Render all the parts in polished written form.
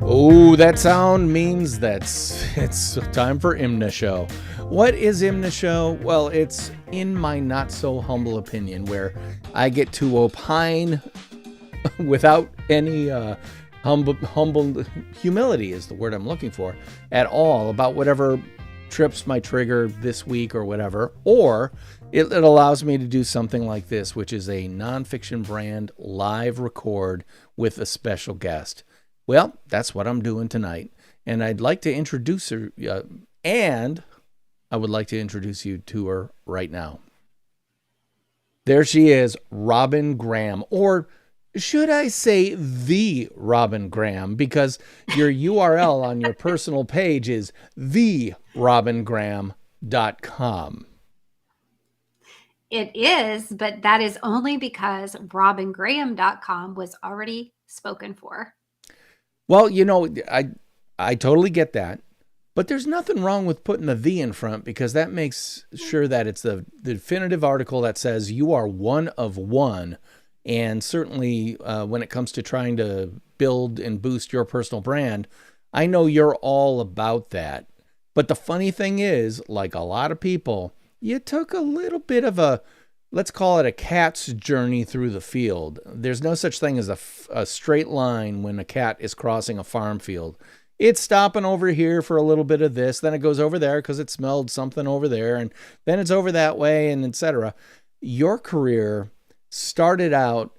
Oh, that sound means it's time for IMNSHOW. What is IMNSHOW? Well, it's in my not so humble opinion, where I get to opine without any humble humility is the word I'm looking for at all about whatever trips my trigger this week or whatever. Or it allows me to do something like this, which is a nonfiction brand live record with a special guest. Well, that's what I'm doing tonight. And I'd like to introduce her, and I would like to introduce you to her right now. There she is, Robyn Graham, or should I say the Robyn Graham, because your URL on your personal page is therobyngraham.com. It is, but that is only because robyngraham.com was already spoken for. Well, I totally get that, but there's nothing wrong with putting the "the" in front, because that makes sure that it's the definitive article that says you are one of one. And certainly when it comes to trying to build and boost your personal brand, I know you're all about that. But the funny thing is, like a lot of people, you took a little bit of a, let's call it a cat's journey through the field. There's no such thing as a straight line when a cat is crossing a farm field. It's stopping over here for a little bit of this, then it goes over there because it smelled something over there, and then it's over that way, and etc. Your career started out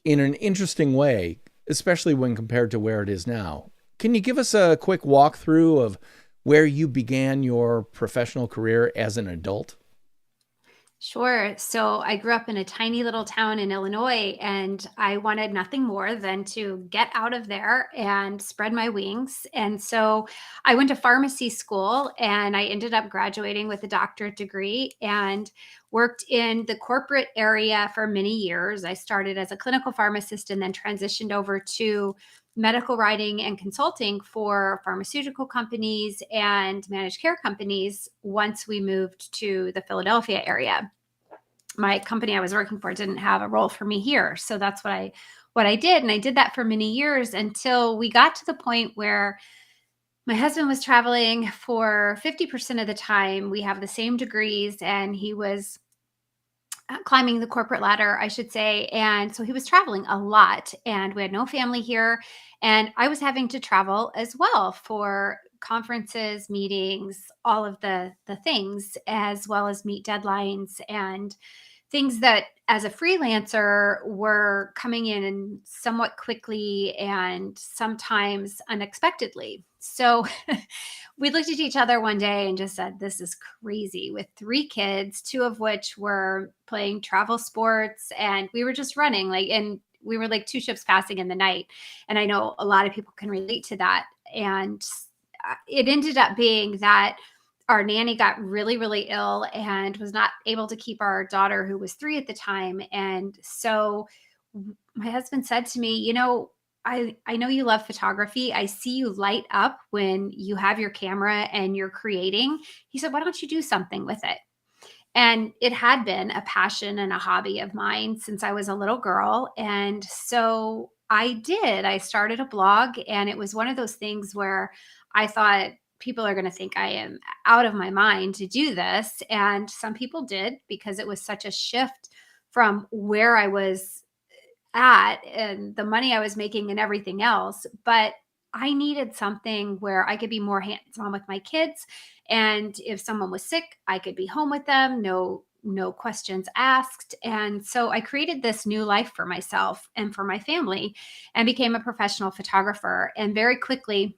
in an interesting way, especially when compared to where it is now. Can you give us a quick walkthrough of where you began your professional career as an adult? Sure. So I grew up in a tiny little town in Illinois, and I wanted nothing more than to get out of there and spread my wings. And so I went to pharmacy school, and I ended up graduating with a doctorate degree and worked in the corporate area for many years. I started as a clinical pharmacist and then transitioned over to medical writing and consulting for pharmaceutical companies and managed care companies once we moved to the Philadelphia area. My company I was working for didn't have a role for me here. So that's what I did. And I did that for many years until we got to the point where my husband was traveling for 50% of the time. We have the same degrees, and he was climbing the corporate ladder, I should say. And so he was traveling a lot, and we had no family here. And I was having to travel as well for conferences, meetings, all of the things, as well as meet deadlines and things that as a freelancer were coming in and somewhat quickly and sometimes unexpectedly. So we looked at each other one day and just said, this is crazy, with 3 kids, 2 of which were playing travel sports, and we were just running and we were like 2 ships passing in the night. And I know a lot of people can relate to that. And it ended up being that our nanny got really, really ill and was not able to keep our daughter, who was 3 at the time. And so my husband said to me, I know you love photography. I see you light up when you have your camera and you're creating. He said, why don't you do something with it? And it had been a passion and a hobby of mine since I was a little girl. And so I did. I started a blog, and it was one of those things where I thought, people are going to think I am out of my mind to do this. And some people did, because it was such a shift from where I was at and the money I was making and everything else. But I needed something where I could be more hands-on with my kids. And if someone was sick, I could be home with them. No questions asked. And so I created this new life for myself and for my family, and became a professional photographer. And very quickly,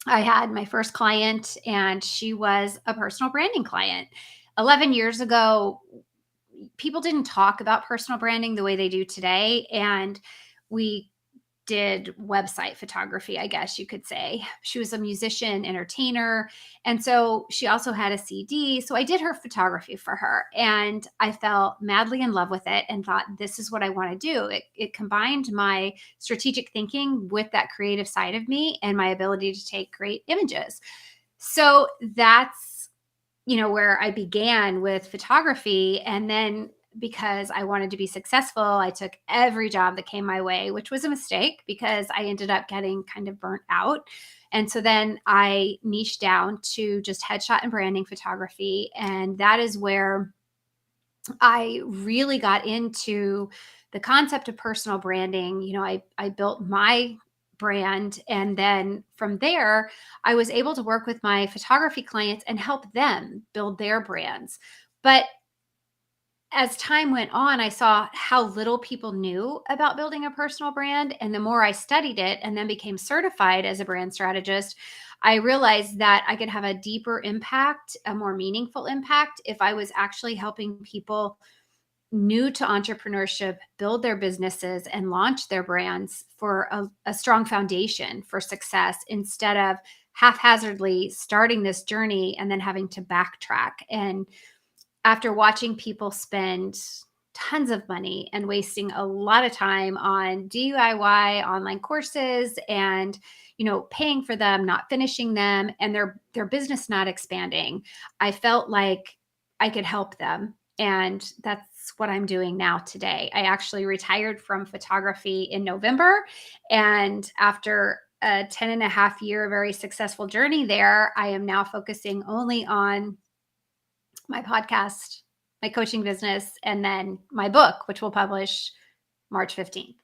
I had my first client, and she was a personal branding client. 11 years ago, people didn't talk about personal branding the way they do today. And we did website photography, I guess you could say. She was a musician, entertainer. And so she also had a CD. So I did her photography for her, and I fell madly in love with it and thought, this is what I want to do. It combined my strategic thinking with that creative side of me and my ability to take great images. So that's where I began with photography. And then because I wanted to be successful. I took every job that came my way, which was a mistake because I ended up getting kind of burnt out. And so then I niched down to just headshot and branding photography. And that is where I really got into the concept of personal branding. You know, I built my brand, and then from there, I was able to work with my photography clients and help them build their brands. But as time went on, I saw how little people knew about building a personal brand. And the more I studied it and then became certified as a brand strategist, I realized that I could have a deeper impact, a more meaningful impact, if I was actually helping people new to entrepreneurship build their businesses and launch their brands for a strong foundation for success, instead of haphazardly starting this journey and then having to backtrack. And after watching people spend tons of money and wasting a lot of time on DIY online courses and, you know, paying for them, not finishing them, and their business not expanding, I felt like I could help them. And that's what I'm doing now today. I actually retired from photography in November. And after a 10 and a half year, very successful journey there, I am now focusing only on my podcast, my coaching business, and then my book, which will publish March 15th.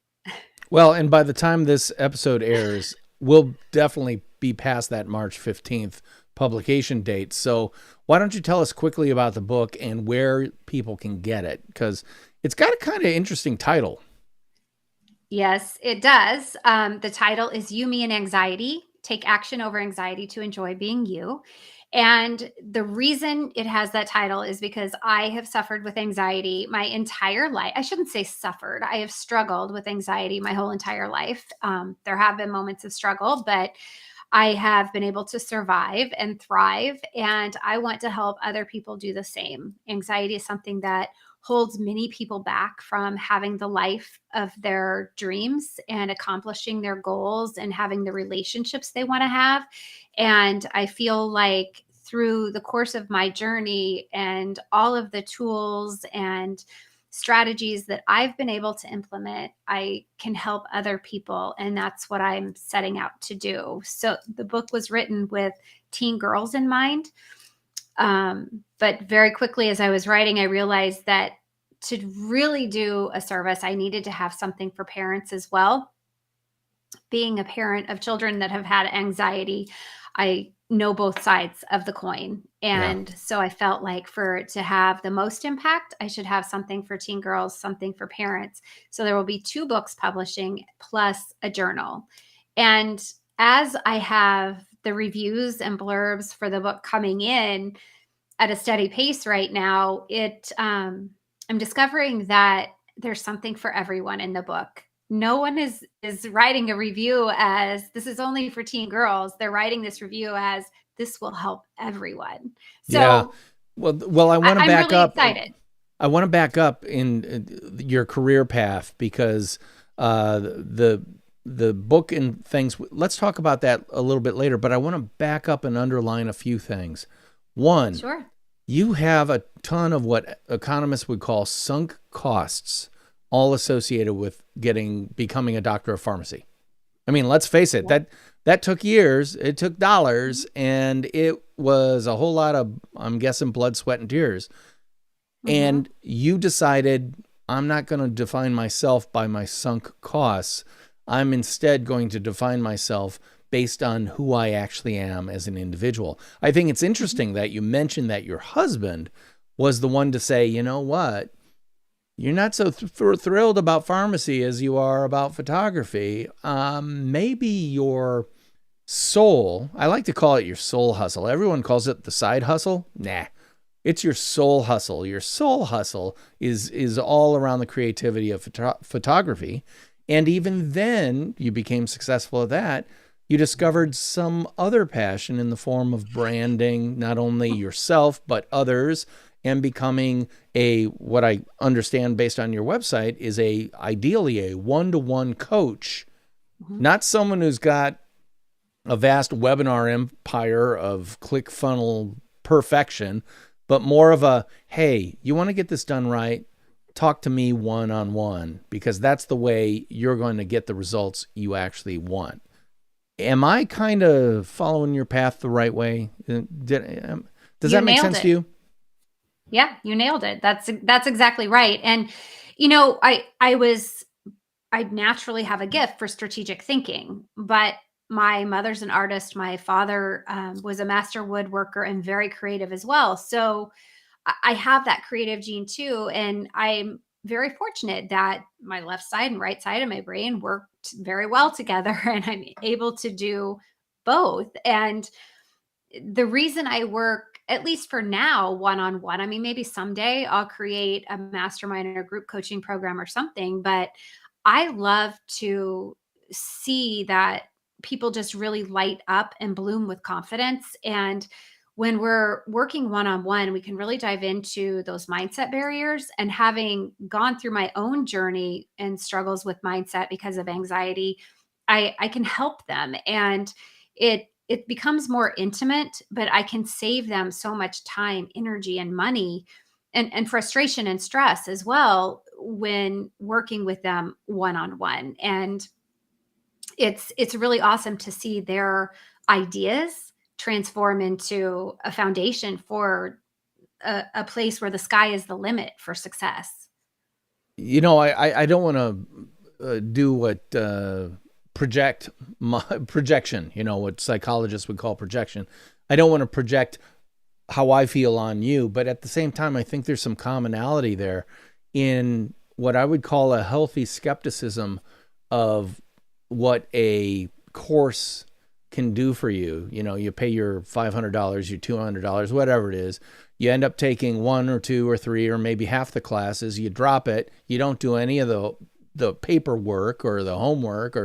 Well, and by the time this episode airs, we'll definitely be past that March 15th publication date. So why don't you tell us quickly about the book and where people can get it? Because it's got a kind of interesting title. Yes, it does. The title is You, Me, and Anxiety. Take action over anxiety to enjoy being you. And the reason it has that title is because I have suffered with anxiety my entire life. I shouldn't say suffered. I have struggled with anxiety my whole entire life. There have been moments of struggle, but I have been able to survive and thrive. And I want to help other people do the same. Anxiety is something that holds many people back from having the life of their dreams and accomplishing their goals and having the relationships they want to have. And I feel like through the course of my journey and all of the tools and strategies that I've been able to implement, I can help other people. And that's what I'm setting out to do. So the book was written with teen girls in mind. But very quickly, as I was writing, I realized that to really do a service, I needed to have something for parents as well. Being a parent of children that have had anxiety, I know both sides of the coin. And so I felt like for it to have the most impact, I should have something for teen girls, something for parents. So there will be 2 books publishing plus a journal. And as I have the reviews and blurbs for the book coming in at a steady pace right now, I'm discovering that there's something for everyone in the book. No one is writing a review as this is only for teen girls. They're writing this review as this will help everyone. So well, I want to back really up. Excited. I want to back up in your career path because the book and things. Let's talk about that a little bit later. But I want to back up and underline a few things. One, sure. You have a ton of what economists would call sunk costs, all associated with becoming a doctor of pharmacy. I mean, let's face it, that took years, it took dollars, and it was a whole lot of, I'm guessing, blood, sweat, and tears. Mm-hmm. And you decided, I'm not going to define myself by my sunk costs. I'm instead going to define myself based on who I actually am as an individual. I think it's interesting that you mentioned that your husband was the one to say, you know what, you're not so thrilled about pharmacy as you are about photography. Maybe your soul, I like to call it your soul hustle. Everyone calls it the side hustle. Nah, it's your soul hustle. Your soul hustle is all around the creativity of photography. And even then you became successful at that. You discovered some other passion in the form of branding, not only yourself, but others, and becoming what I understand based on your website is ideally a one-to-one coach, not someone who's got a vast webinar empire of ClickFunnels perfection, but more of a, hey, you want to get this done right? talk to me one-on-one, because that's the way you're going to get the results you actually want. Am I kind of following your path the right way? Does that make sense to you? Yeah, you nailed it. That's exactly right. And I naturally have a gift for strategic thinking, but my mother's an artist. My father was a master woodworker and very creative as well. So I have that creative gene too. And I'm very fortunate that my left side and right side of my brain worked very well together and I'm able to do both. And the reason I work, at least for now, one on one, I mean, maybe someday I'll create a mastermind or group coaching program or something, but I love to see that people just really light up and bloom with confidence. And when we're working one on one, we can really dive into those mindset barriers. And having gone through my own journey and struggles with mindset because of anxiety, I can help them. And it becomes more intimate, but I can save them so much time, energy, and money, and frustration and stress as well when working with them one on one. And it's really awesome to see their ideas transform into a foundation for a place where the sky is the limit for success. I don't want to do what projection, what psychologists would call projection. I don't want to project how I feel on you, but at the same time, I think there's some commonality there in what I would call a healthy skepticism of what a course can do for you. You pay your $500, your $200, whatever it is. You end up taking 1 or 2 or 3 or maybe half the classes. You drop it. You don't do any of the paperwork or the homework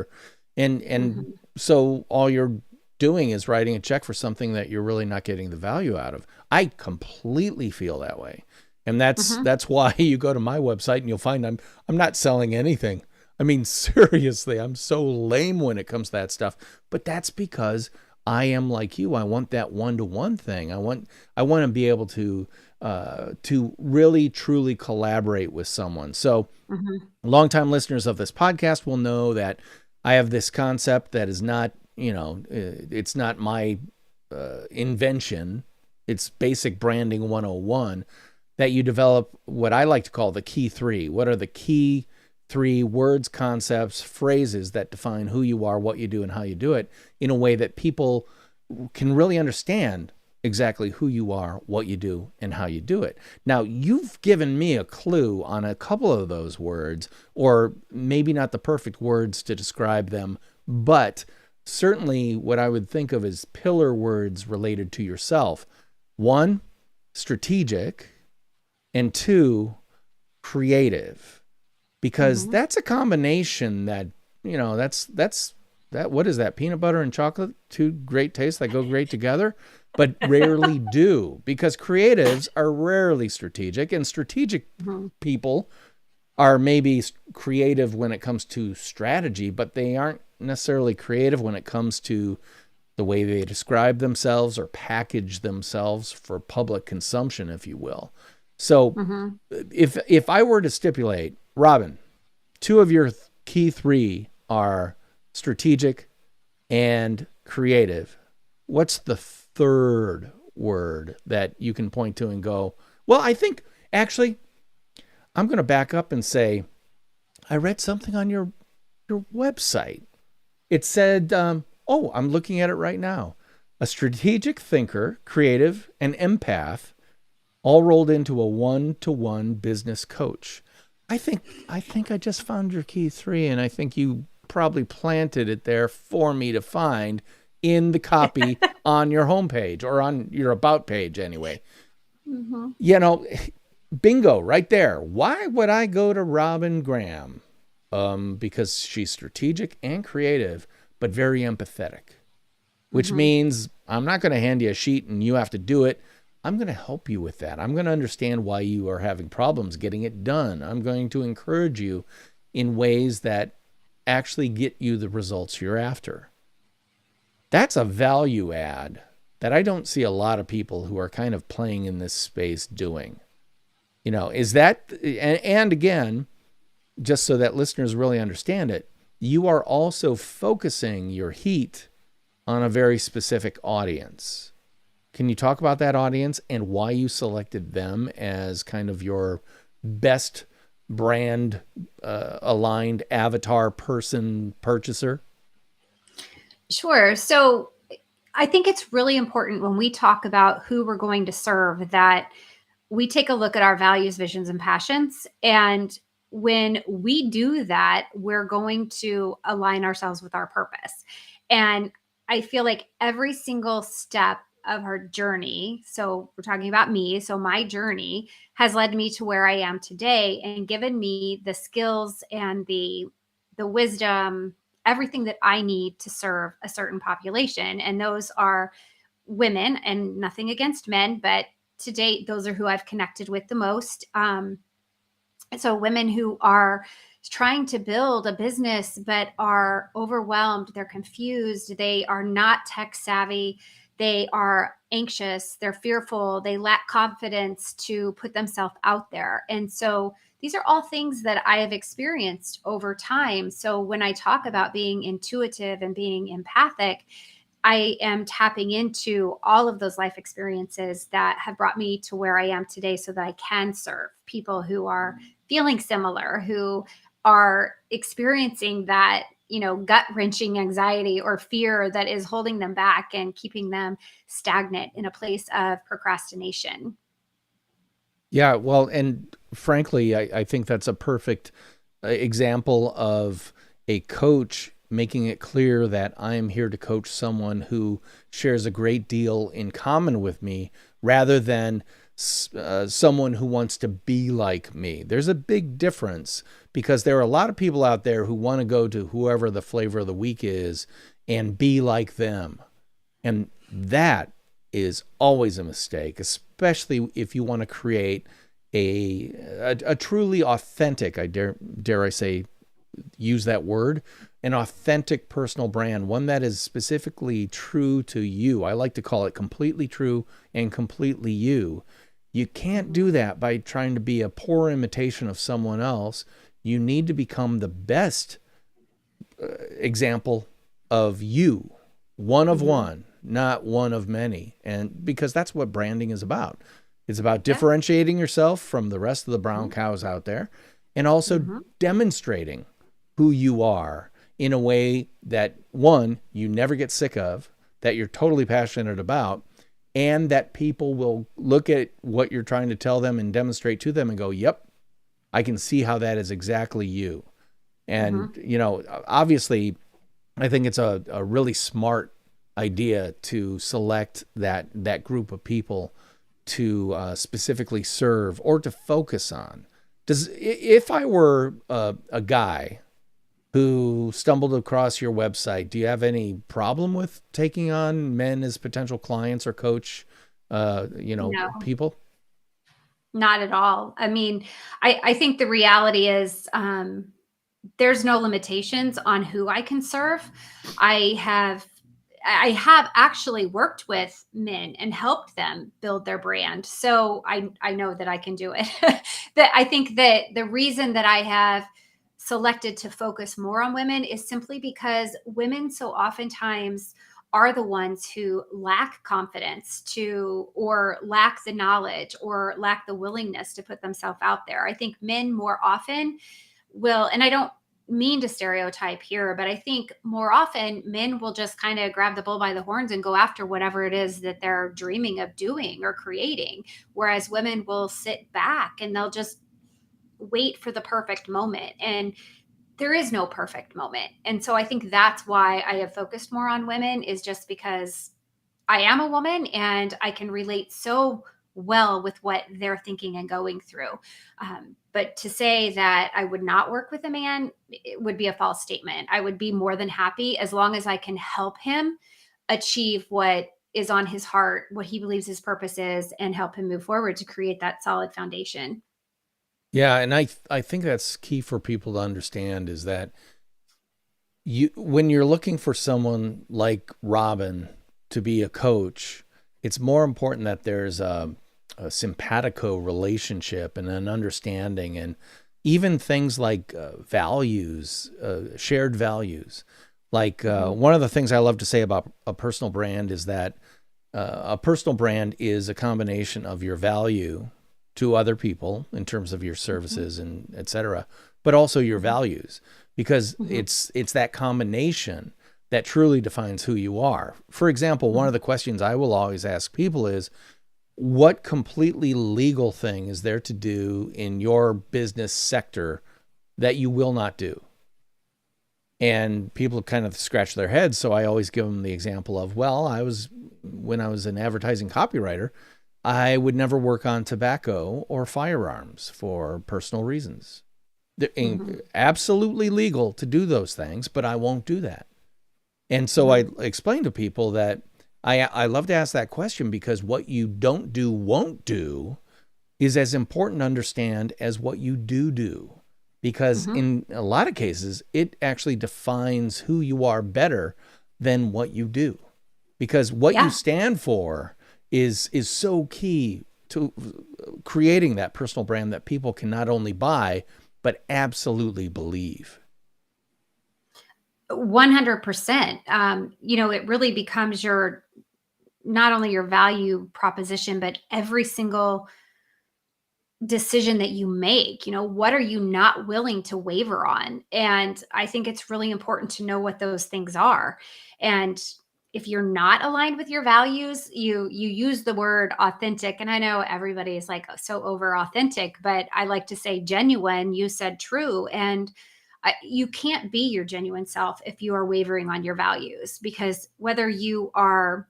and so all you're doing is writing a check for something that you're really not getting the value out of. I completely feel that way. And that's why you go to my website and you'll find I'm not selling anything. I mean, seriously, I'm so lame when it comes to that stuff. But that's because I am like you. I want that one-to-one thing. I want to be able to really truly collaborate with someone. So longtime listeners of this podcast will know that I have this concept that is not, it's not my invention. It's basic branding 101, that you develop what I like to call the key 3. What are the key 3 words, concepts, phrases that define who you are, what you do, and how you do it in a way that people can really understand exactly who you are, what you do, and how you do it. Now, you've given me a clue on a couple of those words, or maybe not the perfect words to describe them, but certainly what I would think of as pillar words related to yourself. 1, strategic, and 2, creative. Because that's a combination that, what is that? Peanut butter and chocolate, 2 great tastes that go great together, but rarely do, because creatives are rarely strategic, and strategic people are maybe creative when it comes to strategy, but they aren't necessarily creative when it comes to the way they describe themselves or package themselves for public consumption, if you will. So if I were to stipulate, Robyn, 2 of your key 3 are strategic and creative. What's the 3rd word that you can point to and go, well, I think actually I'm going to back up and say, I read something on your website. It said, I'm looking at it right now. A strategic thinker, creative, and empath, all rolled into a one-to-one business coach. I think I just found your key 3, and I think you probably planted it there for me to find in the copy on your homepage, or on your about page anyway. Bingo right there. Why would I go to Robyn Graham? Because she's strategic and creative, but very empathetic, which means I'm not going to hand you a sheet and you have to do it. I'm going to help you with that. I'm going to understand why you are having problems getting it done. I'm going to encourage you in ways that actually get you the results you're after. That's a value add that I don't see a lot of people who are kind of playing in this space doing. Is that, and again, just so that listeners really understand it, you are also focusing your heat on a very specific audience. Can you talk about that audience and why you selected them as kind of your best brand aligned avatar person purchaser? Sure. So I think it's really important when we talk about who we're going to serve that we take a look at our values, visions, and passions. And when we do that, we're going to align ourselves with our purpose. And I feel like every single step of our journey, so we're talking about me, so my journey has led me to where I am today and given me the skills and the wisdom, everything that I need to serve a certain population. And those are women, and nothing against men, but to date, those are who I've connected with the most. So women who are trying to build a business but are overwhelmed, they're confused, they are not tech savvy, they are anxious, they're fearful, they lack confidence to put themselves out there. And so these are all things that I have experienced over time. So when I talk about being intuitive and being empathic, I am tapping into all of those life experiences that have brought me to where I am today so that I can serve people who are feeling similar, who are experiencing that, gut wrenching anxiety or fear that is holding them back and keeping them stagnant in a place of procrastination. Yeah, well, and frankly, I think that's a perfect example of a coach making it clear that I am here to coach someone who shares a great deal in common with me rather than someone who wants to be like me. There's a big difference because there are a lot of people out there who want to go to whoever the flavor of the week is and be like them. And that is always a mistake, especially if you want to create a truly authentic, I dare I say, use that word, an authentic personal brand, one that is specifically true to you. I like to call it completely true and completely you. You can't do that by trying to be a poor imitation of someone else. You need to become the best example of you, one of one, not one of many. And because that's what branding is about. It's about differentiating yourself from the rest of the brown cows out there and also demonstrating who you are in a way that, one, you never get sick of, that you're totally passionate about, and that people will look at what you're trying to tell them and demonstrate to them and go, yep, I can see how that is exactly you. And, obviously, I think it's a really smart idea to select that group of people to specifically serve or to focus on. If I were a guy who stumbled across your website, do you have any problem with taking on men as potential clients or coach, No. people? Not at all. I mean, I think the reality is there's no limitations on who I can serve. I have I have actually worked with men and helped them build their brand. So I know that I can do it. That I think that the reason that I have selected to focus more on women is simply because women so oftentimes are the ones who lack confidence to or lack the knowledge or lack the willingness to put themselves out there. I think men more often will, and I don't mean to stereotype here, but I think more often men will just kind of grab the bull by the horns and go after whatever it is that they're dreaming of doing or creating. Whereas women will sit back and they'll just wait for the perfect moment. And there is no perfect moment. And so I think that's why I have focused more on women, is just because I am a woman and I can relate so well with what they're thinking and going through. But to say that I would not work with a man, it would be a false statement. I would be more than happy as long as I can help him achieve what is on his heart, what he believes his purpose is, and help him move forward to create that solid foundation. Yeah, and I think that's key for people to understand is that when you're looking for someone like Robyn to be a coach, it's more important that there's a simpatico relationship and an understanding, and even things like values, shared values. Like one of the things I love to say about a personal brand is that a personal brand is a combination of your value to other people in terms of your services and et cetera, but also your values, because it's that combination that truly defines who you are. For example, one of the questions I will always ask people is, what completely legal thing is there to do in your business sector that you will not do? And people kind of scratch their heads. So I always give them the example of, well, when I was an advertising copywriter, I would never work on tobacco or firearms for personal reasons. They're absolutely legal to do those things, but I won't do that. And so I explain to people that I love to ask that question, because what you don't do, won't do, is as important to understand as what you do. Because in a lot of cases, it actually defines who you are better than what you do. Because what you stand for is so key to creating that personal brand that people can not only buy, but absolutely believe. 100%. It really becomes not only your value proposition, but every single decision that you make. What are you not willing to waver on? And I think it's really important to know what those things are. And if you're not aligned with your values, you use the word authentic, and I know everybody is like so over authentic, but I like to say genuine. You said true, and you can't be your genuine self if you are wavering on your values, because whether you are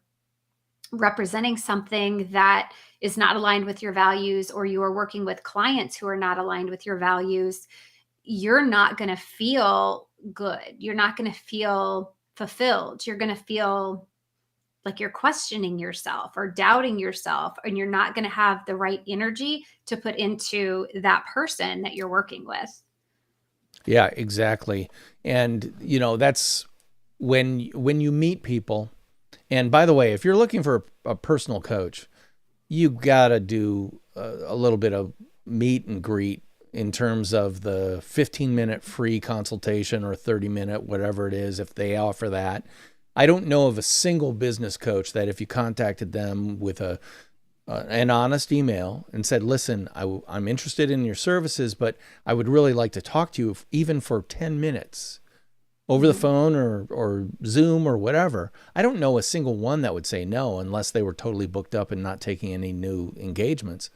representing something that is not aligned with your values, or you are working with clients who are not aligned with your values, you're not going to feel good. You're not going to feel fulfilled. You're going to feel like you're questioning yourself or doubting yourself, and you're not going to have the right energy to put into that person that you're working with. Yeah, exactly. And that's when you meet people. And by the way, if you're looking for a personal coach, you got to do a little bit of meet and greet in terms of the 15-minute free consultation or 30-minute, whatever it is, if they offer that. I don't know of a single business coach that if you contacted them with an honest email and said, listen, I'm interested in your services, but I would really like to talk to you even for 10 minutes over the phone or Zoom or whatever. I don't know a single one that would say no, unless they were totally booked up and not taking any new engagements.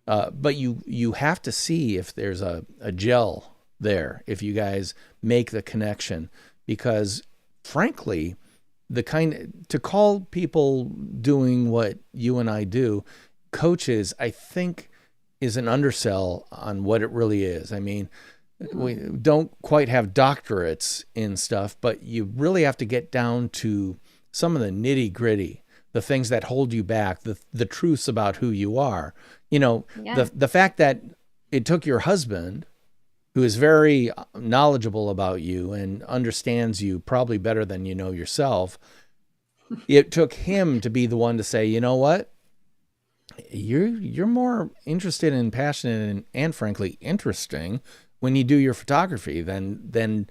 But you have to see if there's a gel there, if you guys make the connection, because frankly, to call people doing what you and I do coaches, I think, is an undersell on what it really is. I mean, we don't quite have doctorates in stuff, but you really have to get down to some of the nitty gritty, the things that hold you back, the truths about who you are. The fact that it took your husband, who is very knowledgeable about you and understands you probably better than you know yourself, it took him to be the one to say, you know what? You're more interested and passionate and frankly interesting when you do your photography than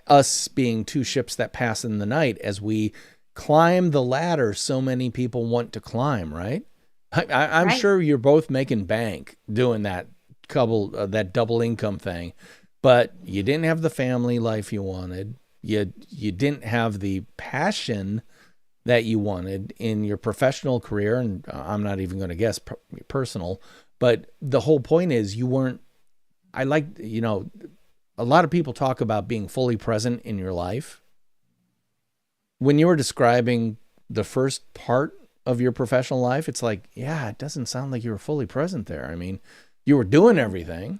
us being two ships that pass in the night as we climb the ladder so many people want to climb, right? I'm sure you're both making bank doing that double income thing, but you didn't have the family life you wanted. You didn't have the passion that you wanted in your professional career, and I'm not even going to guess personal, but the whole point is you weren't. A lot of people talk about being fully present in your life. When you were describing the first part of your professional life, it's like, yeah, it doesn't sound like you were fully present there. I mean, you were doing everything.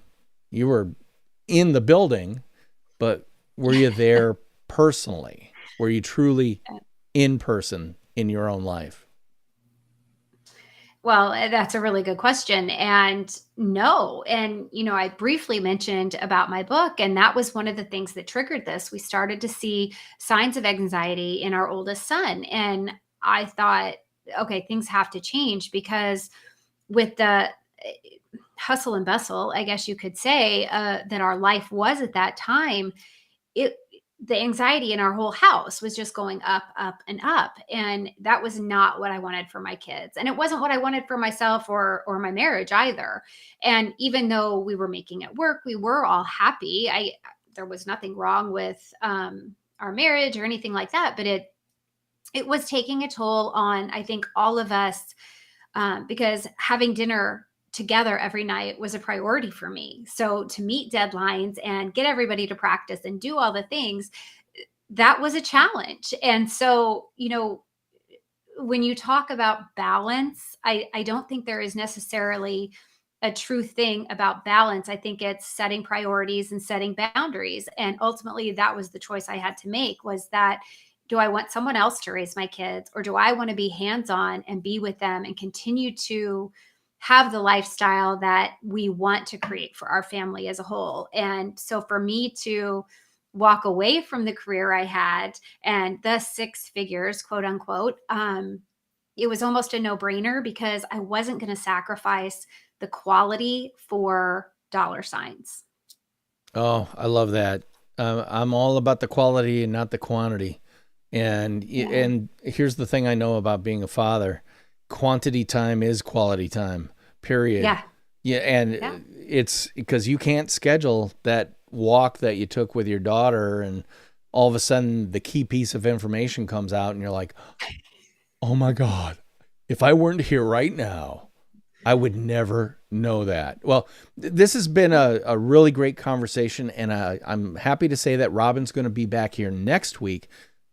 You were in the building, but were you there personally? Were you truly in person in your own life? Well, that's a really good question. And no. And, I briefly mentioned about my book, and that was one of the things that triggered this. We started to see signs of anxiety in our oldest son. And I thought, okay, things have to change, because with the hustle and bustle, I guess you could say, that our life was at that time, the anxiety in our whole house was just going up, up, and up. And that was not what I wanted for my kids. And it wasn't what I wanted for myself or my marriage either. And even though we were making it work, we were all happy. There was nothing wrong with our marriage or anything like that, but it was taking a toll on, I think, all of us, because having dinner together every night was a priority for me. So to meet deadlines and get everybody to practice and do all the things, that was a challenge. And so, when you talk about balance, I don't think there is necessarily a true thing about balance. I think it's setting priorities and setting boundaries. And ultimately, that was the choice I had to make, was that, do I want someone else to raise my kids, or do I want to be hands-on and be with them and continue to have the lifestyle that we want to create for our family as a whole? And so for me to walk away from the career I had and the 6 figures, quote unquote, it was almost a no-brainer, because I wasn't going to sacrifice the quality for dollar signs. Oh, I love that. I'm all about the quality and not the quantity. And here's the thing I know about being a father: quantity time is quality time, period. Yeah. And it's because you can't schedule that walk that you took with your daughter, and all of a sudden the key piece of information comes out and you're like, oh my God, if I weren't here right now, I would never know that. Well, this has been a really great conversation, and I'm happy to say that Robyn's going to be back here next week.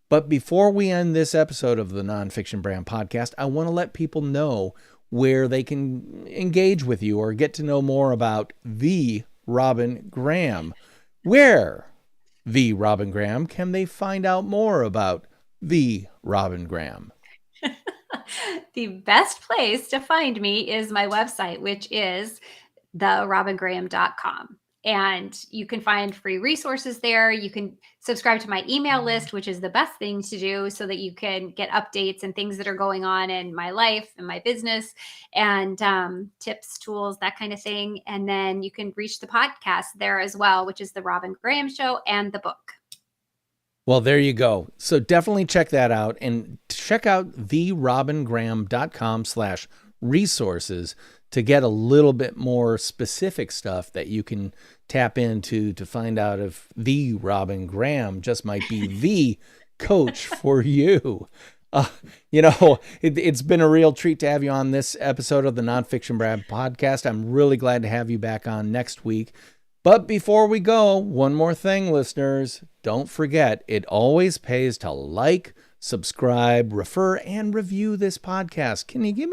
But before we end this episode of the Nonfiction Brand podcast, I want to let people know where they can engage with you or get to know more about the Robyn Graham. Where, the Robyn Graham, can they find out more about the Robyn Graham? The best place to find me is my website, which is therobyngraham.com. And you can find free resources there. You can subscribe to my email list, which is the best thing to do, so that you can get updates and things that are going on in my life and my business, and tips, tools, that kind of thing. And then you can reach the podcast there as well, which is the Robyn Graham Show, and the book. Well, there you go. So definitely check that out, and check out therobyngraham.com/resources to get a little bit more specific stuff that you can tap into to find out if the Robyn Graham just might be the coach for you. It's been a real treat to have you on this episode of the Nonfiction Brand podcast. I'm really glad to have you back on next week. But before we go, one more thing, listeners. Don't forget, it always pays to like, subscribe, refer, and review this podcast. Can you do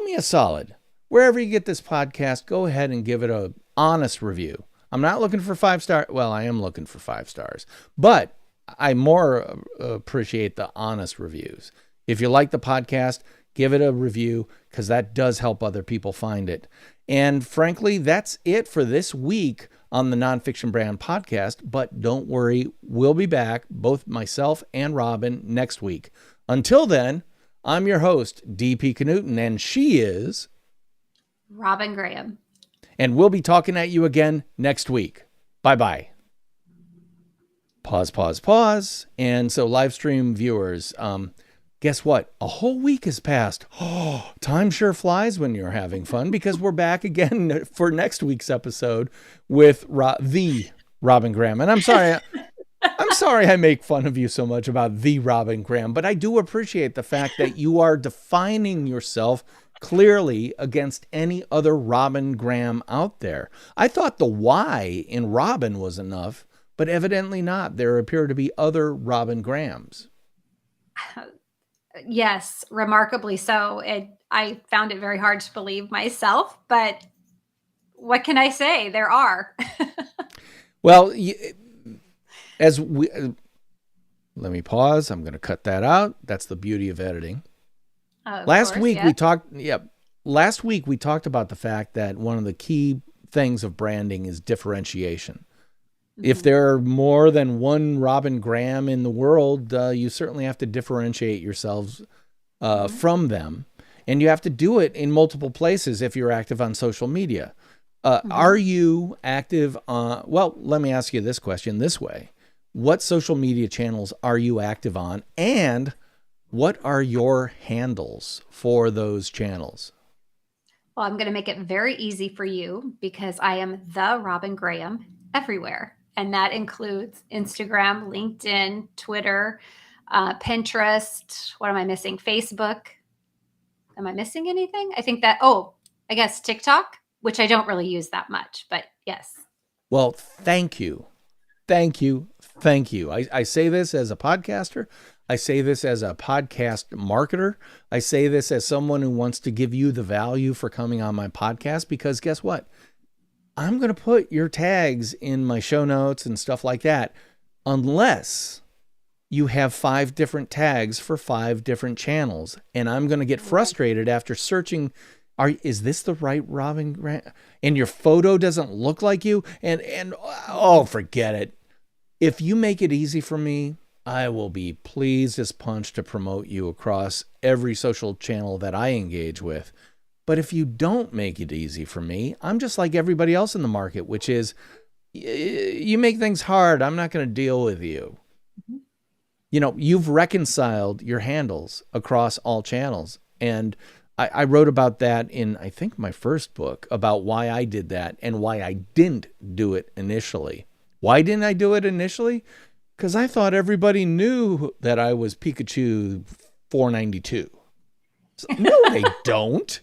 me a solid? Wherever you get this podcast, go ahead and give it an honest review. I'm not looking for 5 stars. Well, I am looking for 5 stars, but I more appreciate the honest reviews. If you like the podcast, give it a review, because that does help other people find it. And frankly, that's it for this week on the Nonfiction Brand podcast. But don't worry, we'll be back, both myself and Robyn, next week. Until then, I'm your host, DP Knudten, and she is Robyn Graham. And we'll be talking at you again next week. Bye-bye. Pause. And so live stream viewers, guess what? A whole week has passed. Oh, time sure flies when you're having fun, because we're back again for next week's episode with the Robyn Graham. And I'm sorry I make fun of you so much about the Robyn Graham, but I do appreciate the fact that you are defining yourself clearly against any other Robyn Graham out there. I thought the Y in Robyn was enough, but evidently not. There appear to be other Robyn Grahams. Yes, remarkably so. I found it very hard to believe myself, but what can I say? There are. Well, let me pause. I'm going to cut that out. That's the beauty of editing. Last week we talked about the fact that one of the key things of branding is differentiation. Mm-hmm. If there are more than one Robyn Graham in the world, you certainly have to differentiate yourselves from them. And you have to do it in multiple places if you're active on social media. Are you active on, well, let me ask you this question this way. What social media channels are you active on? And what are your handles for those channels? Well, I'm going to make it very easy for you because I am the Robyn Graham everywhere. And that includes Instagram, LinkedIn, Twitter, Pinterest. What am I missing? Facebook. Am I missing anything? I think that, I guess TikTok, which I don't really use that much, but yes. Well, thank you. Thank you. Thank you. I say this as a podcaster. I say this as a podcast marketer. I say this as someone who wants to give you the value for coming on my podcast, because guess what? I'm going to put your tags in my show notes and stuff like that, unless you have 5 different tags for 5 different channels. And I'm going to get frustrated after searching. Is this the right Robyn Graham? And your photo doesn't look like you. And oh, forget it. If you make it easy for me, I will be pleased as punch to promote you across every social channel that I engage with. But if you don't make it easy for me, I'm just like everybody else in the market, which is you make things hard. I'm not going to deal with you. You know, you've reconciled your handles across all channels. And I wrote about that in, I think, my first book, about why I did that and why I didn't do it initially. Why didn't I do it initially? Because I thought everybody knew that I was Pikachu 492. So, no, they don't.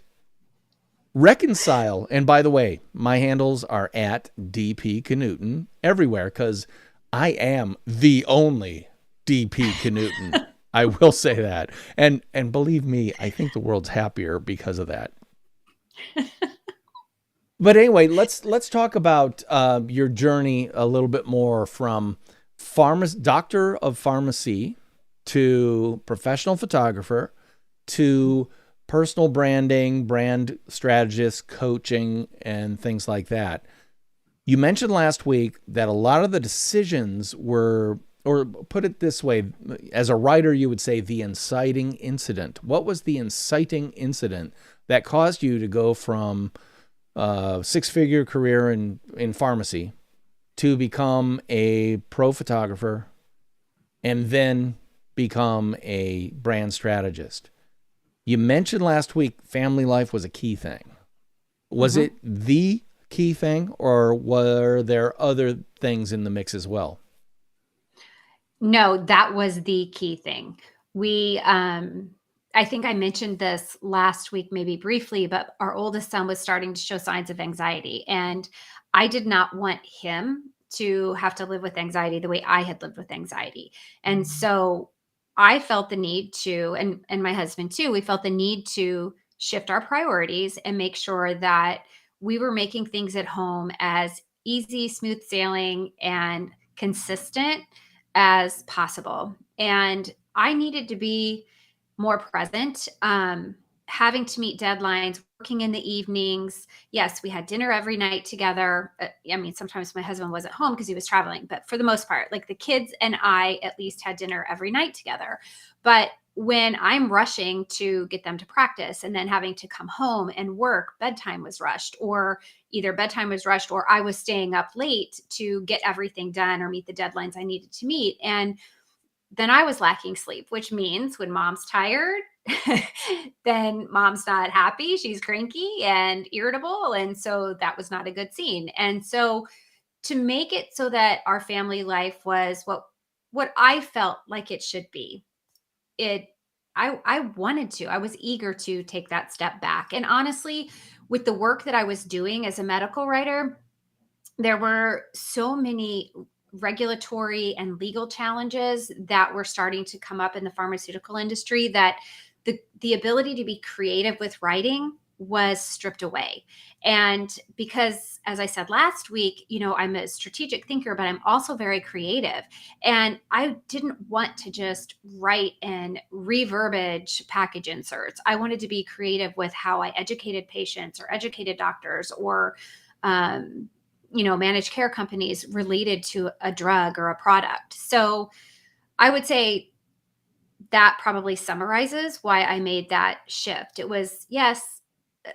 Reconcile. And by the way, my handles are at DP Knudten everywhere, because I am the only DP Knudten. I will say that. And believe me, I think the world's happier because of that. But anyway, let's talk about your journey a little bit more, from doctor of pharmacy to professional photographer to personal branding, brand strategist, coaching, and things like that. You mentioned last week that a lot of the decisions were, or put it this way, as a writer, you would say the inciting incident. What was the inciting incident that caused you to go from a 6-figure career in pharmacy to become a pro photographer and then become a brand strategist? You mentioned last week family life was a key thing. Was it the key thing, or were there other things in the mix as well? No, that was the key thing. I think I mentioned this last week, maybe briefly, but our oldest son was starting to show signs of anxiety. And I did not want him to have to live with anxiety the way I had lived with anxiety. And so I felt the need to, and my husband too, we felt the need to shift our priorities and make sure that we were making things at home as easy, smooth sailing, and consistent as possible. And I needed to be more present, having to meet deadlines, working in the evenings. Yes, we had dinner every night together. I mean, sometimes my husband wasn't home because he was traveling, but for the most part, like the kids and I at least had dinner every night together. But when I'm rushing to get them to practice and then having to come home and work, bedtime was rushed, or either bedtime was rushed or I was staying up late to get everything done or meet the deadlines I needed to meet. And then I was lacking sleep, which means when mom's tired, then mom's not happy. She's cranky and irritable. And so that was not a good scene. And so to make it so that our family life was what I felt like it should be, I wanted to. I was eager to take that step back. And honestly, with the work that I was doing as a medical writer, there were so many regulatory and legal challenges that were starting to come up in the pharmaceutical industry that the ability to be creative with writing was stripped away. And because, as I said last week, I'm a strategic thinker, but I'm also very creative. And I didn't want to just write and reverbiage package inserts. I wanted to be creative with how I educated patients or educated doctors or, managed care companies related to a drug or a product. So I would say that probably summarizes why I made that shift. It was, yes,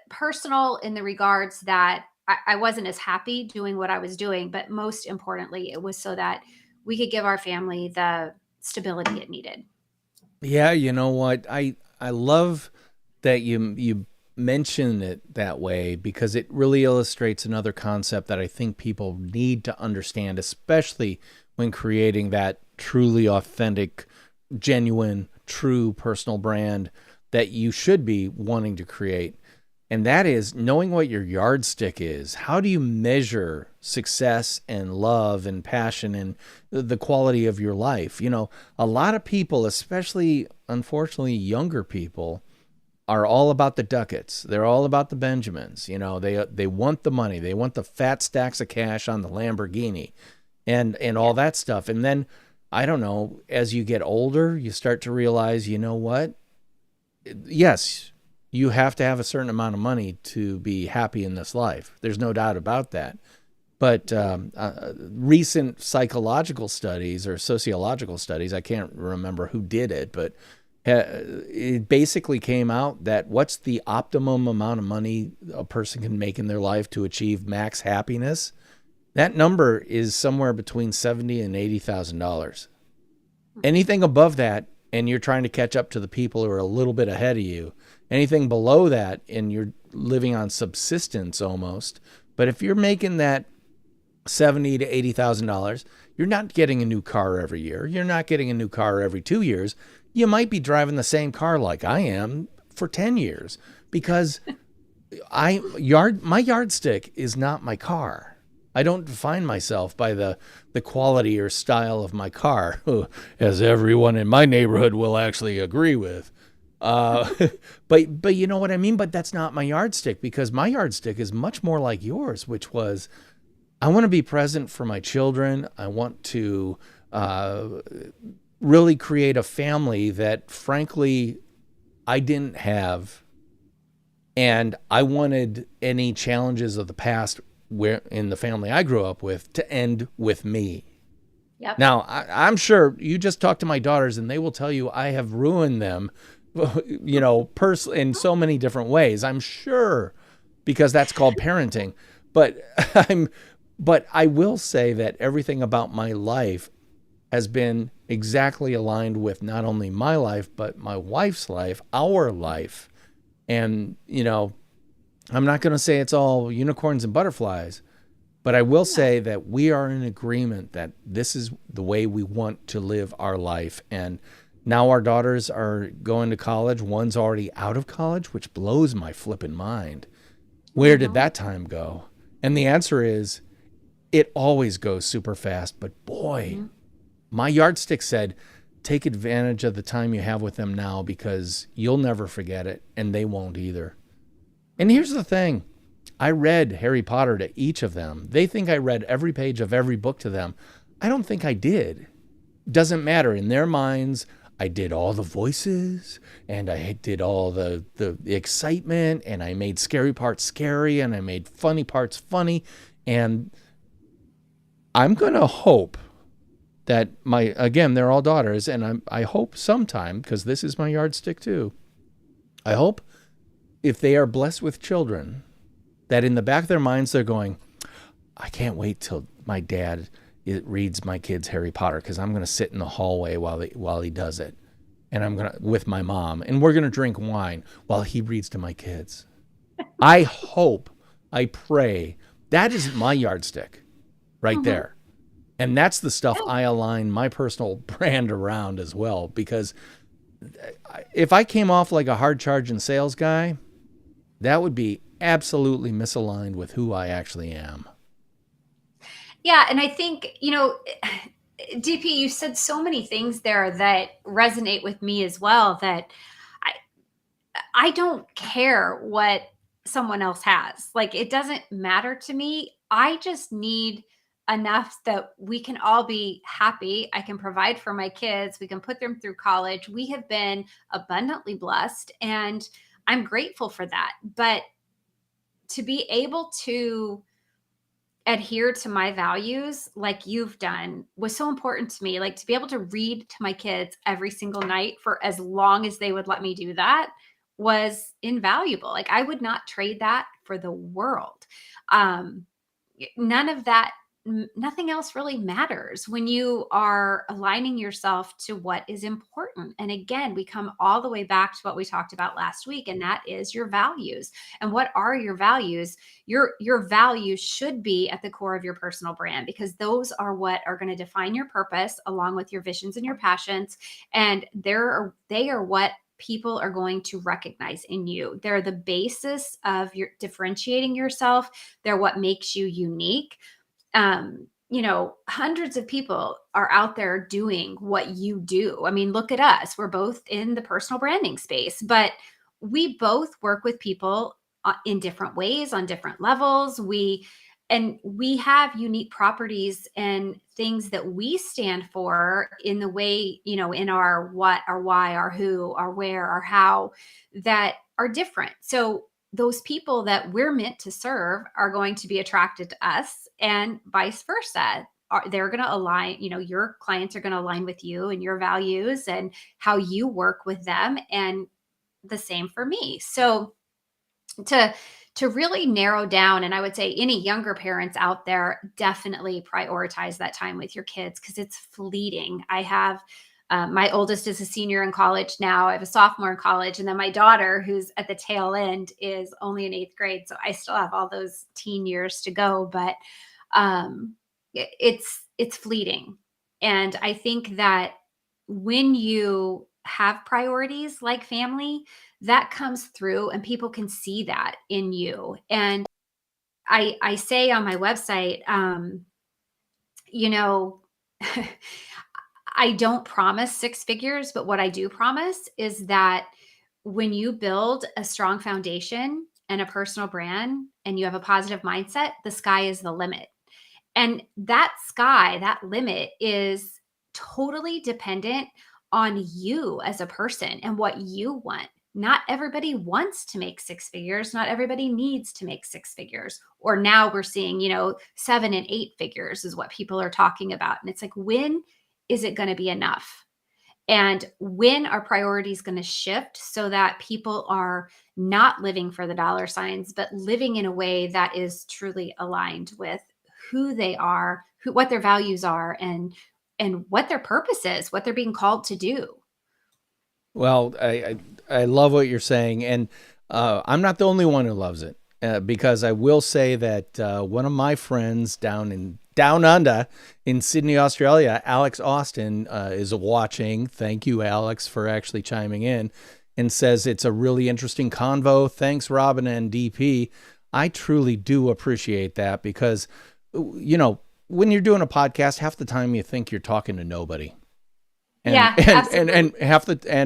personal in the regards that I wasn't as happy doing what I was doing, but most importantly, it was so that we could give our family the stability it needed. Yeah, you know what? I love that you mention it that way because it really illustrates another concept that I think people need to understand, especially when creating that truly authentic, genuine, true personal brand that you should be wanting to create. And that is knowing what your yardstick is. How do you measure success and love and passion and the quality of your life? You know, a lot of people, especially unfortunately younger people, are all about the ducats. They're all about the Benjamins. You know, they want the money. They want the fat stacks of cash on the Lamborghini and all that stuff. And then I don't know, as you get older, you start to realize, you know what? Yes, you have to have a certain amount of money to be happy in this life. There's no doubt about that. But recent psychological studies or sociological studies, I can't remember who did it, but it basically came out that what's the optimum amount of money a person can make in their life to achieve max happiness? That number is somewhere between $70,000 and $80,000. Anything above that, and you're trying to catch up to the people who are a little bit ahead of you. Anything below that, and you're living on subsistence almost. But if you're making that $70,000 to $80,000, you're not getting a new car every year. You're not getting a new car every 2 years. You might be driving the same car like I am for 10 years because my yardstick is not my car. I don't define myself by the quality or style of my car, as everyone in my neighborhood will actually agree with. But you know what I mean? But that's not my yardstick because my yardstick is much more like yours, which was I want to be present for my children. I want to really create a family that, frankly, I didn't have. And I wanted any challenges of the past where in the family I grew up with to end with me. Yep. Now, I'm sure you just talk to my daughters and they will tell you I have ruined them, you know, in so many different ways. I'm sure because that's called parenting. But but I will say that everything about my life has been exactly aligned with not only my life, but my wife's life, our life. And, you know, I'm not going to say it's all unicorns and butterflies, but I will say that we are in agreement that this is the way we want to live our life. And now our daughters are going to college. One's already out of college, which blows my flipping mind. Where did that time go? And the answer is it always goes super fast. But boy, my yardstick said, take advantage of the time you have with them now because you'll never forget it and they won't either. And here's the thing. I read Harry Potter to each of them. They think I read every page of every book to them. I don't think I did. Doesn't matter. In their minds, I did all the voices and I did all the excitement and I made scary parts scary and I made funny parts funny. And I'm going to hope that again, they're all daughters. And I hope sometime, because this is my yardstick too, I hope if they are blessed with children, that in the back of their minds, they're going, I can't wait till my dad reads my kids Harry Potter because I'm going to sit in the hallway while he does it. And I'm going to, with my mom, and we're going to drink wine while he reads to my kids. I hope, I pray, that is my yardstick right there. And that's the stuff I align my personal brand around as well. Because if I came off like a hard charging sales guy, that would be absolutely misaligned with who I actually am. Yeah. And I think, you know, DP, you said so many things there that resonate with me as well, that I don't care what someone else has. Like, it doesn't matter to me. I just need enough that we can all be happy. I can provide for my kids. We can put them through college. We have been abundantly blessed, and I'm grateful for that. But to be able to adhere to my values like you've done was so important to me. Like to be able to read to my kids every single night for as long as they would let me do that was invaluable. Like I would not trade that for the world. Um, None of that, nothing else really matters when you are aligning yourself to what is important. And again, we come all the way back to what we talked about last week, and that is your values. And what are your values? Your values should be at the core of your personal brand, because those are what are going to define your purpose along with your visions and your passions. And they are what people are going to recognize in you. They're the basis of your differentiating yourself. They're what makes you unique. Hundreds of people are out there doing what you do. I mean, look at us. We're both in the personal branding space, but we both work with people in different ways on different levels. We have unique properties and things that we stand for in the way, in our what, our why, our who, our where, our how, that are different. So those people that we're meant to serve are going to be attracted to us, and vice versa. They're going to align, your clients are going to align with you and your values and how you work with them, and the same for me. So to really narrow down, and I would say any younger parents out there, definitely prioritize that time with your kids because it's fleeting. I have my oldest is a senior in college now. I have a sophomore in college, and then my daughter, who's at the tail end, is only in 8th grade. So I still have all those teen years to go, but it's fleeting. And I think that when you have priorities like family, that comes through and people can see that in you. And I say on my website, you know, I don't promise 6 figures, but what I do promise is that when you build a strong foundation and a personal brand and you have a positive mindset, the sky is the limit. And that sky, that limit is totally dependent on you as a person and what you want. Not everybody wants to make 6 figures. Not everybody needs to make 6 figures. Or now we're seeing, 7 and 8 figures is what people are talking about. And it's like, when is it going to be enough? And when are priorities going to shift so that people are not living for the dollar signs, but living in a way that is truly aligned with who they are, what their values are, and what their purpose is, what they're being called to do. Well, I love what you're saying, and I'm not the only one who loves it, because I will say that one of my friends down under in Sydney, Australia, Alex Austin, is watching. Thank you, Alex, for actually chiming in, and says it's a really interesting convo. Thanks, Robyn and DP. I truly do appreciate that because, when you're doing a podcast, half the time you think you're talking to nobody. And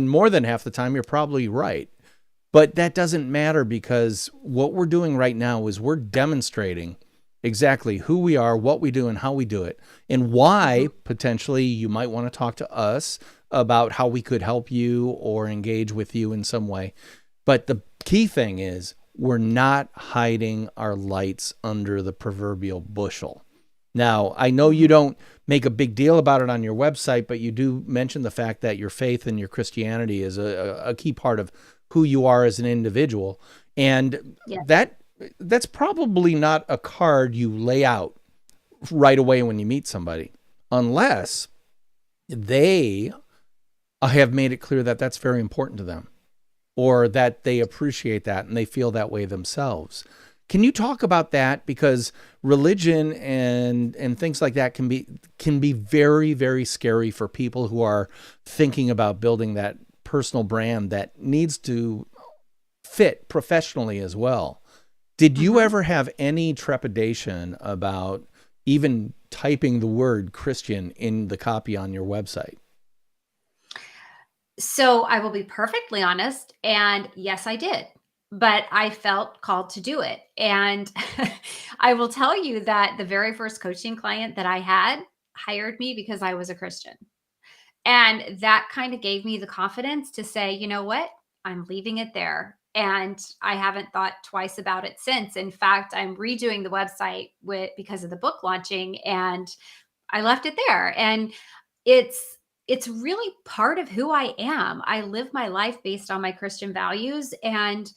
more than half the time you're probably right. But that doesn't matter, because what we're doing right now is we're demonstrating exactly who we are, what we do, and how we do it, and why potentially you might want to talk to us about how we could help you or engage with you in some way. But the key thing is we're not hiding our lights under the proverbial bushel. Now, I know you don't make a big deal about it on your website, but you do mention the fact that your faith and your Christianity is a key part of who you are as an individual. And that's probably not a card you lay out right away when you meet somebody, unless they have made it clear that that's very important to them, or that they appreciate that and they feel that way themselves. Can you talk about that? Because religion and things like that can be very, very scary for people who are thinking about building that personal brand that needs to fit professionally as well. Did you ever have any trepidation about even typing the word Christian in the copy on your website? So I will be perfectly honest. And yes, I did. But I felt called to do it. And I will tell you that the very first coaching client that I had hired me because I was a Christian. And that kind of gave me the confidence to say, you know what? I'm leaving it there. And I haven't thought twice about it since. In fact, I'm redoing the website because of the book launching, and I left it there. And it's it's really part of who I am. I live my life based on my Christian values, and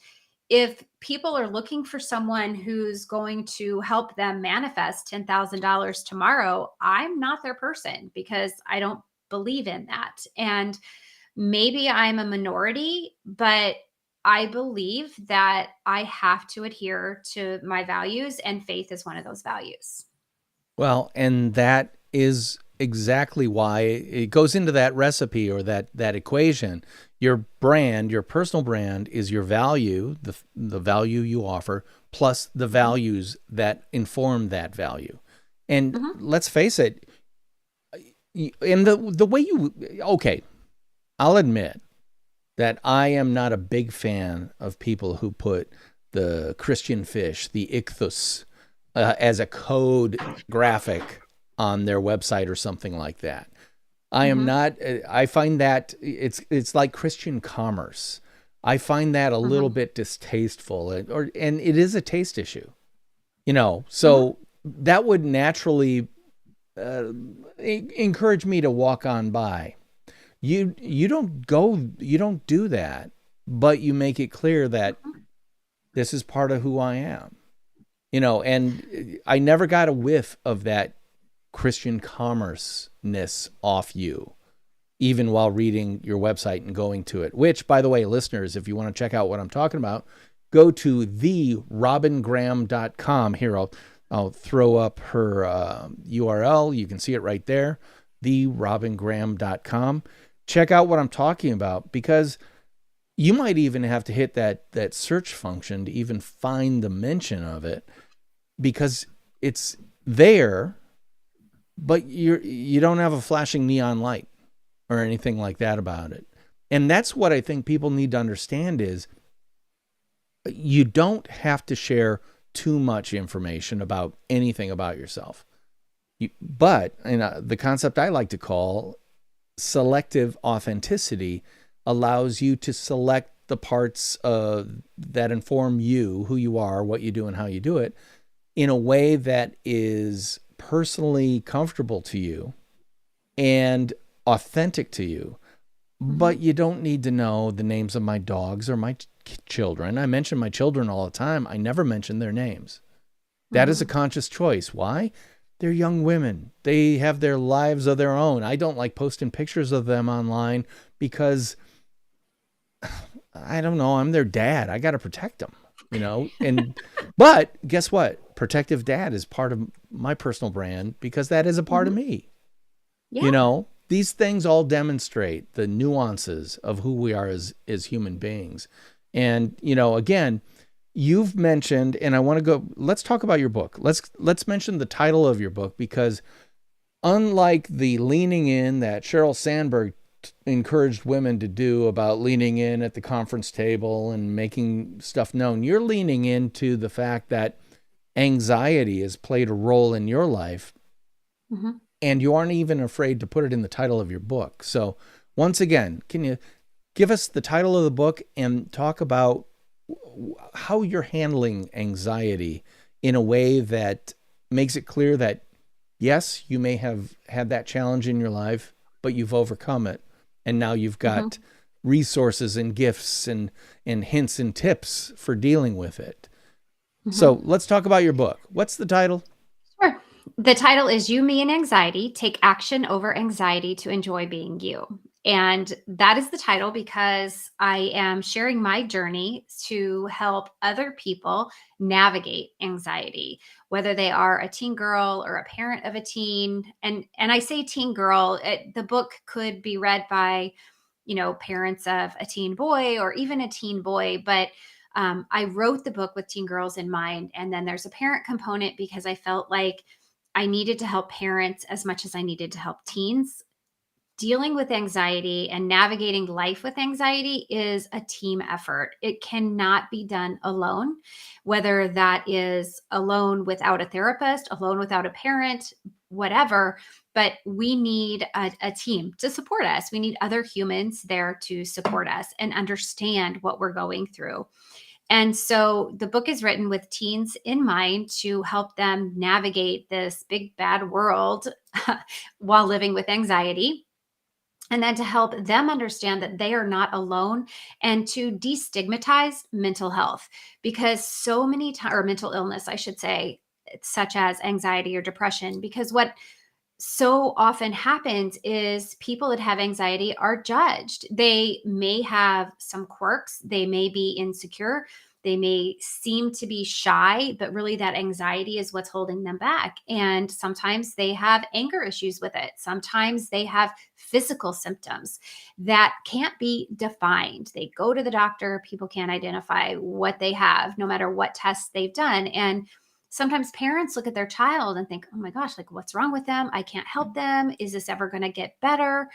if people are looking for someone who's going to help them manifest $10,000 tomorrow, I'm not their person because I don't believe in that. And maybe I'm a minority, but I believe that I have to adhere to my values, and faith is one of those values. Well, and that is exactly why it goes into that recipe or that equation. Your brand, your personal brand, is your value, the value you offer, plus the Mhm. values that inform that value. And Mhm. let's face it, and the way you, okay, I'll admit that I am not a big fan of people who put the Christian fish, the ichthus, as a code graphic on their website or something like that. I am Mhm. not. I find that it's like Christian commerce. I find that a little Mhm. bit distasteful, and it is a taste issue, you know. Mhm. So that would naturally uh, encourage me to walk on by. You don't do that, but you make it clear that Mhm. this is part of who I am, you know. And I never got a whiff of that Christian commerce ness off you, even while reading your website and going to it. Which, by the way, listeners, if you want to check out what I'm talking about, go to therobyngraham.com. Here, I'll throw up her URL. You can see it right there, therobyngraham.com. Check out what I'm talking about, because you might even have to hit that search function to even find the mention of it, because it's there, but you don't have a flashing neon light or anything like that about it. And that's what I think people need to understand is you don't have to share too much information about anything about yourself. But the concept I like to call selective authenticity allows you to select the parts that inform you, who you are, what you do, and how you do it in a way that is personally comfortable to you and authentic to you. Mhm. But you don't need to know the names of my dogs or my children. I mention my children all the time. I never mention their names. That is a Mhm. conscious choice. Why? They're young women. They have their lives of their own. I don't like posting pictures of them online because I don't know, I'm their dad. I got to protect them, you know? And, but guess what? Protective dad is part of my personal brand because that is a part of Mhm. me. You Yeah. know, these things all demonstrate the nuances of who we are as human beings. And, you know, again, you've mentioned, and I want to go, let's talk about your book. Let's mention the title of your book, because unlike the leaning in that Sheryl Sandberg encouraged women to do about leaning in at the conference table and making stuff known, you're leaning into the fact that anxiety has played a role in your life, Mhm. and you aren't even afraid to put it in the title of your book. So, once again, can you give us the title of the book and talk about how you're handling anxiety in a way that makes it clear that, yes, you may have had that challenge in your life, but you've overcome it. And now you've got Mhm. resources and gifts and hints and tips for dealing with it. Mhm. So let's talk about your book. What's the title? Sure. The title is You, Me, and Anxiety: Take Action Over Anxiety to Enjoy Being You. And that is the title because I am sharing my journey to help other people navigate anxiety, whether they are a teen girl or a parent of a teen. And I say teen girl, the book could be read by, parents of a teen boy or even a teen boy, but I wrote the book with teen girls in mind. And then there's a parent component because I felt like I needed to help parents as much as I needed to help teens. Dealing with anxiety and navigating life with anxiety is a team effort. It cannot be done alone, whether that is alone without a therapist, alone without a parent, whatever, but we need a team to support us. We need other humans there to support us and understand what we're going through. And so the book is written with teens in mind to help them navigate this big bad world while living with anxiety. And then to help them understand that they are not alone and to destigmatize mental health, because so many times, or mental illness, I should say, such as anxiety or depression, because what so often happens is people that have anxiety are judged. They may have some quirks, they may be insecure, they may seem to be shy, but really that anxiety is what's holding them back. And sometimes they have anger issues with it. Sometimes they have physical symptoms that can't be defined. They go to the doctor, people can't identify what they have, no matter what tests they've done. And sometimes parents look at their child and think, oh my gosh, like what's wrong with them? I can't help them. Is this ever going to get better?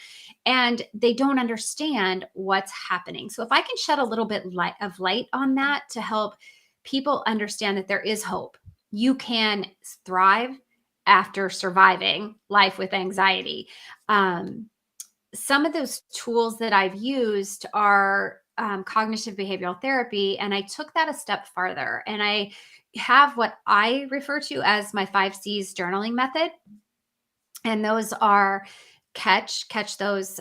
And they don't understand what's happening. So if I can shed a little bit of light on that to help people understand that there is hope, you can thrive after surviving life with anxiety. Some of those tools that I've used are cognitive behavioral therapy. And I took that a step farther, and I have what I refer to as my 5 C's journaling method. And those are catch those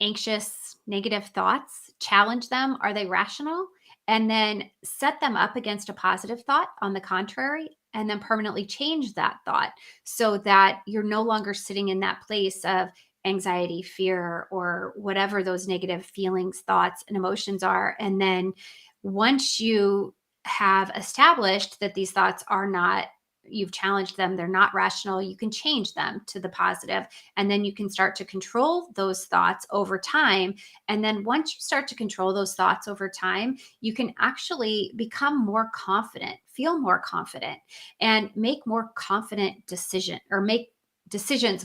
anxious, negative thoughts, challenge them. Are they rational? And then set them up against a positive thought on the contrary, and then permanently change that thought so that you're no longer sitting in that place of anxiety, fear, or whatever those negative feelings, thoughts, and emotions are. And then once you have established that these thoughts are not, you've challenged them, they're not rational, you can change them to the positive. And then you can start to control those thoughts over time. And then once you start to control those thoughts over time, you can actually become more confident, feel more confident, and make more confident decisions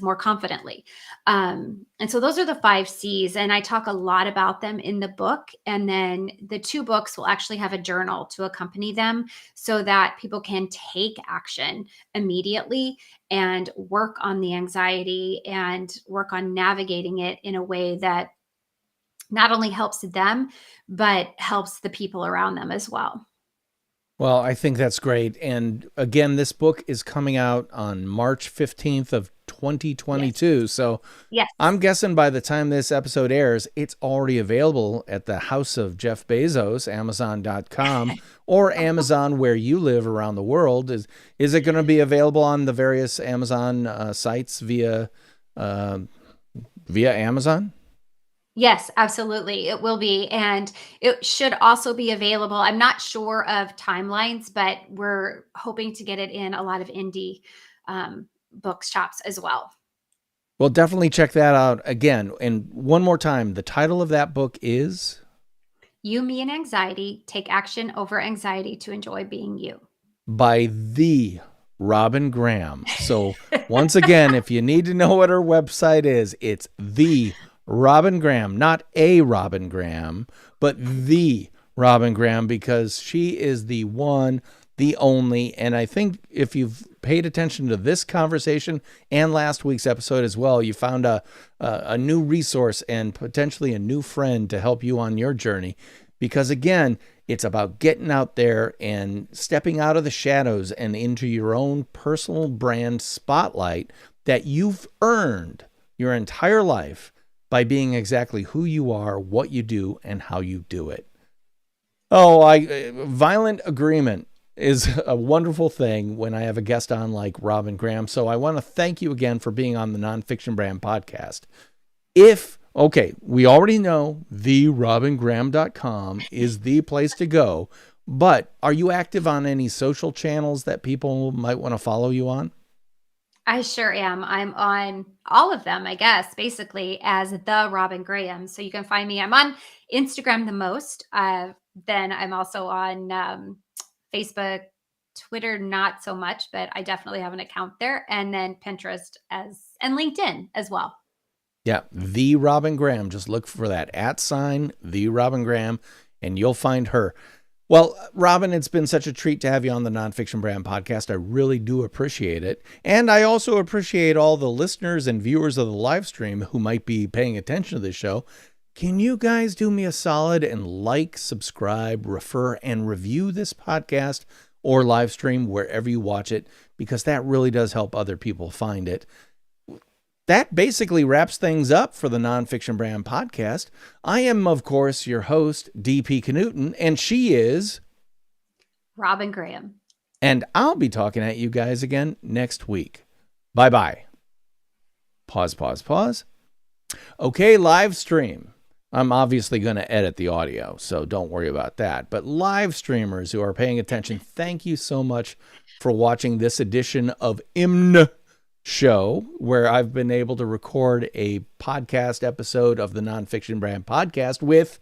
more confidently. And so those are the 5 C's. And I talk a lot about them in the book. And then the 2 books will actually have a journal to accompany them so that people can take action immediately and work on the anxiety and work on navigating it in a way that not only helps them, but helps the people around them as well. Well, I think that's great. And again, this book is coming out on March 15th of 2022. Yes. So Yes. I'm guessing by the time this episode airs, it's already available at the house of Jeff Bezos, Amazon.com, or Amazon where you live around the world. Is it going to be available on the various Amazon sites via Amazon? Yes, absolutely. It will be. And it should also be available. I'm not sure of timelines, but we're hoping to get it in a lot of indie bookshops as well. Well, definitely check that out again. And one more time, the title of that book is You, Me, and Anxiety: Take Action Over Anxiety to Enjoy Being You, by the Robyn Graham. So once again, if you need to know what her website is, it's the Robyn Graham, not a Robyn Graham, but the Robyn Graham, because she is the one, the only. And I think if you've paid attention to this conversation and last week's episode as well, you found a new resource and potentially a new friend to help you on your journey. Because again, it's about getting out there and stepping out of the shadows and into your own personal brand spotlight that you've earned your entire life by being exactly who you are, what you do, and how you do it. Violent agreement is a wonderful thing when I have a guest on like Robyn Graham. So I want to thank you again for being on the Nonfiction Brand podcast. We already know therobyngraham.com is the place to go, but are you active on any social channels that people might want to follow you on? I sure am. I'm on all of them, I guess, basically as the Robyn Graham. So you can find me. I'm on Instagram the most. Then I'm also on Facebook, Twitter, not so much, but I definitely have an account there. And then Pinterest and LinkedIn as well. Yeah, the Robyn Graham. Just look for that @ the Robyn Graham, and you'll find her. Well, Robyn, it's been such a treat to have you on the Nonfiction Brand podcast. I really do appreciate it. And I also appreciate all the listeners and viewers of the live stream who might be paying attention to this show. Can you guys do me a solid and like, subscribe, refer, and review this podcast or live stream wherever you watch it? Because that really does help other people find it. That basically wraps things up for the Nonfiction Brand podcast. I am, of course, your host, DP Knudten, and she is Robyn Graham. And I'll be talking at you guys again next week. Bye-bye. Pause. Okay, live stream. I'm obviously going to edit the audio, so don't worry about that. But live streamers who are paying attention, thank you so much for watching this edition of IMNSHOW, where I've been able to record a podcast episode of the Nonfiction Brand podcast with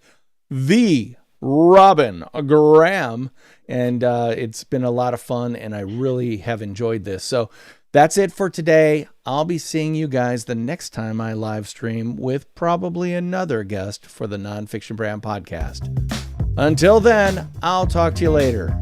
the Robyn Graham. And it's been a lot of fun, and I really have enjoyed this. So that's it for today. I'll be seeing you guys the next time I live stream with probably another guest for the Nonfiction Brand podcast. Until then, I'll talk to you later.